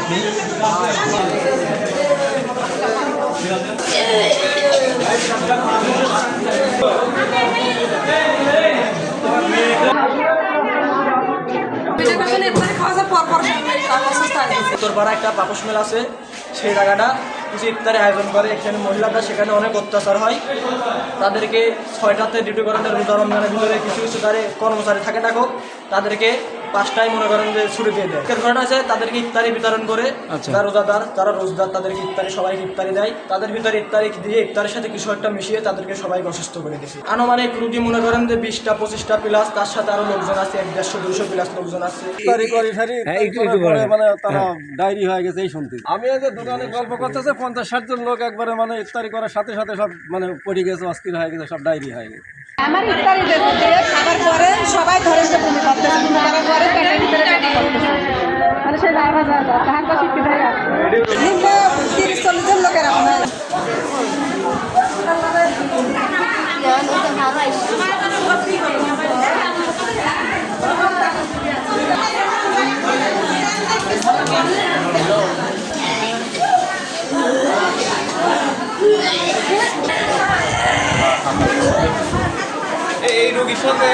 আপনি? উত্তরপাড়া একটা পাপস মেলা আছে, সেই জায়গাটা কিছু ইফতারের আয়োজন করে। এখানে মহিলারা সেখানে অনেক অত্যাচার হয়, তাদেরকে 6টাতে ডিউটি করানোর রোজা রমজানের ভিতরে কিছু কিছু তারে কর্মচারী থাকে থাকুক, তাদেরকে 5টায় মনে করেন যে ছুটি দিয়ে দেয়। ঘটনা আছে তাদেরকে ইফতারি বিতরণ করে, যারা রোজাদার যারা রোজদার তাদেরকে ইফতারি সবাইকে ইফতারি দেয়, তাদের ভিতরে ইফতারি দিয়ে ইফতারের সাথে কিছু একটা মিশিয়ে তাদেরকে সবাইকে অসুস্থ করে দিয়েছে। আনুমানিক রুগী মনে করেন যে 20টা 25টা প্লাস, তার সাথে আরো লোকজন আছে 150-200 প্লাস লোকজন আছে। মানে তারা ডায়রি হয়ে গেছে এই শুনতে। আমি এই যে দোকানে গল্প করতেছে 50-60 জন লোক একবারে মানে ইফতারি করার সাথে সাথে সব মানে পড়ে গেছে, অস্থির হয়ে গেছে, সব ডায়রি হয়ে গেছে। আমার ইফতারি দিয়ে খাবার পরে সবাই ধরে যে বমি করতেছে, বমি করার পরে পেটের ভিতরে ব্যথা করতেছে, মানে সেই লাইভা যায় তাহার কাছে কি ভাই আছে 30-40 জন লোকের আপনার এই রোগীর সাথে